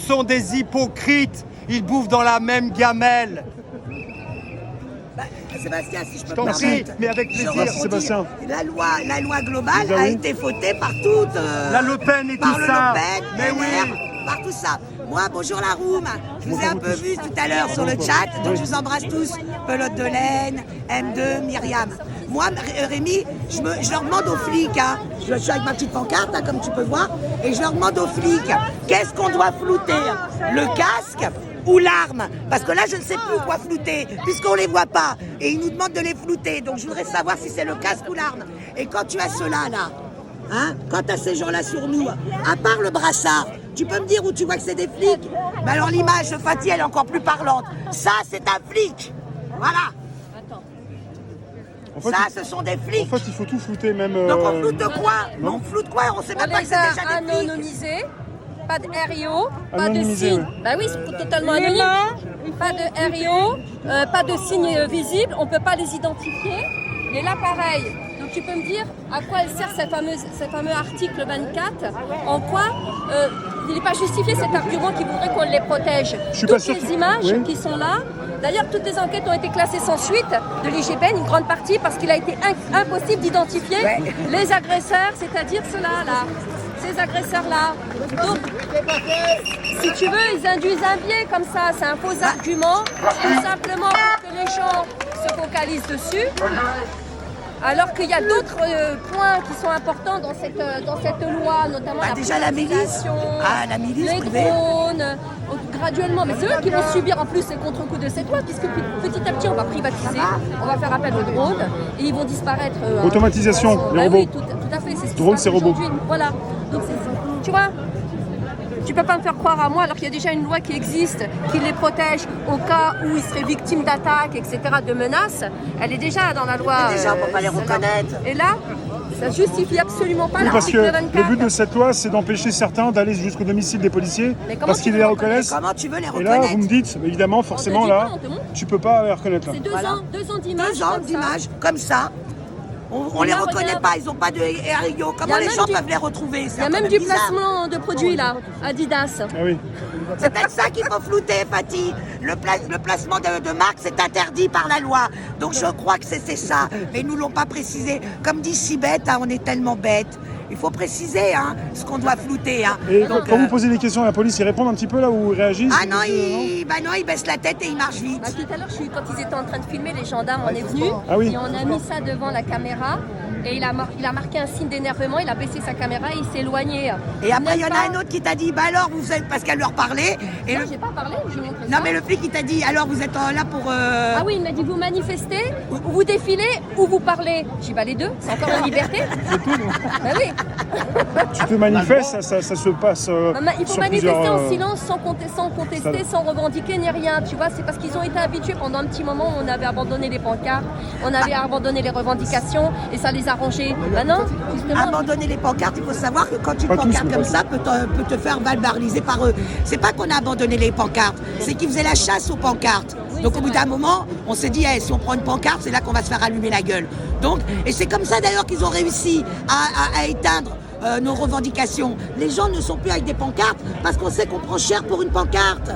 sont des hypocrites. Ils bouffent dans la même gamelle. Sébastien, si je peux Je t'en me prie, permettre, mais avec je plaisir. rebondis. Sébastien. La loi globale a été votée par toute... La Le Pen et par tout le ça. Le Pen, Mais LR, oui. par tout ça. Moi, bonjour la room. Je vous ai un peu vu tout à l'heure sur le chat, donc je vous embrasse tous. Pelote de laine, M2, Myriam. Moi, Rémi, je leur demande aux flics, hein, je suis avec ma petite pancarte, hein, comme tu peux voir, et je leur demande aux flics, qu'est-ce qu'on doit flouter? Le casque ou l'arme? Parce que là, je ne sais plus quoi flouter, puisqu'on ne les voit pas. Et ils nous demandent de les flouter. Donc, je voudrais savoir si c'est le casque ou l'arme. Et quand tu as ceux-là, là, hein, quand tu as ces gens-là sur nous, à part le brassard, tu peux me dire où tu vois que c'est des flics? Mais alors, l'image de Fatih, elle est encore plus parlante. Ça, c'est un flic. Voilà. En fait, Ça, ce sont des flics. En fait, il faut tout flouter, même... Donc, on floute quoi? non. On floute quoi? On sait On même pas que les c'est a déjà des flics. anonymisés, pas de RIO, pas de Anonymisés, signe. ouais. Bah oui, c'est totalement anonyme. Pas de RIO, pas de signe visible, on ne peut pas les identifier. Et là, pareil. Donc tu peux me dire à quoi sert ce fameux article 24? En quoi il n'est pas justifié cet argument qui voudrait qu'on les protège? Je suis pas Toutes sûr les qu'il- images oui. qui sont là, d'ailleurs toutes les enquêtes ont été classées sans suite de l'IGPN, une grande partie parce qu'il a été impossible d'identifier les agresseurs, c'est-à-dire ceux-là, là. Ces agresseurs-là. Donc, si tu veux, ils induisent un biais comme ça. C'est un faux argument, tout simplement pour que les gens se focalisent dessus. Alors qu'il y a d'autres points qui sont importants dans cette loi, notamment la déjà la milice. privatisation, Ah, la milice les privée. drones, graduellement. Mais c'est eux qui vont subir en plus les contre-coups de cette loi, puisque petit à petit, on va privatiser, on va faire appel aux drones, et ils vont disparaître. Automatisation, les Bah robots. oui, tout à fait. C'est ce qui Drones, se c'est passe robots. aujourd'hui. Voilà. Donc, tu vois, tu peux pas me faire croire à moi alors qu'il y a déjà une loi qui existe, qui les protège au cas où ils seraient victimes d'attaques, etc., de menaces. Elle est déjà dans la loi. Mais déjà, on peut pas les celle-là. reconnaître. Et là, ça justifie absolument pas Oui, parce que l'article 24. le but de cette loi, c'est d'empêcher certains d'aller jusqu'au domicile des policiers Mais comment parce tu qu'ils veux les les reconnaissent. Comment tu veux les Et là, reconnaître? vous me dites, évidemment, forcément, dit là, pas, on te montre. tu peux pas les reconnaître. Là. C'est deux Voilà. ans d'image. 2 ans comme ça. d'images comme ça. On les là, reconnaît regarde. pas, ils n'ont pas de RIO. Il y Comment a les même gens du- peuvent les retrouver? Il y a même du placement de produits là, Adidas. Ah oui. C'est peut-être ça qu'il faut flouter, Fatih. Le placement de marque, c'est interdit par la loi. Donc je crois que c'est ça. Mais ils nous l'ont pas précisé. Comme dit si bête, hein, on est tellement bête. Il faut préciser hein, ce qu'on doit flouter. Hein. Et Donc, quand vous posez des questions à la police, ils répondent un petit peu là où ils réagissent? ah non, ils baissent la tête et ils marchent vite. Bah, tout à l'heure, quand ils étaient en train de filmer, les gendarmes, on est venus Ah oui. et on a mis ça devant la caméra. Et il a marqué un signe d'énervement, il a baissé sa caméra et il s'est éloigné. Et après, il y en N'est-ce a pas un autre qui t'a dit, bah alors, vous êtes, parce qu'elle leur parlait. Et Non, le- j'ai pas parlé, je montre Non, ça. mais le flic, il t'a dit, alors vous êtes là pour. Ah oui, il m'a dit vous manifestez, ou vous défilez, ou vous parlez. J'ai dit bah les deux, c'est encore une liberté. Bah oui. Tu te manifestes, ça se passe Il faut sur manifester plusieurs, en silence, sans contester, sans revendiquer ni rien. Tu vois, c'est parce qu'ils ont été habitués pendant un petit moment où on avait abandonné les pancartes, on avait abandonné les revendications et ça les arrangeait. Maintenant, justement. Abandonner les pancartes, il faut savoir que quand une Pas tous, pancarte mais comme pas ça peut te faire valoriser par eux. C'est pas qu'on a abandonné les pancartes, c'est qu'ils faisaient la chasse aux pancartes. Donc au bout d'un moment, on s'est dit, si on prend une pancarte, c'est là qu'on va se faire allumer la gueule. Donc, et c'est comme ça d'ailleurs qu'ils ont réussi à éteindre nos revendications. Les gens ne sont plus avec des pancartes parce qu'on sait qu'on prend cher pour une pancarte.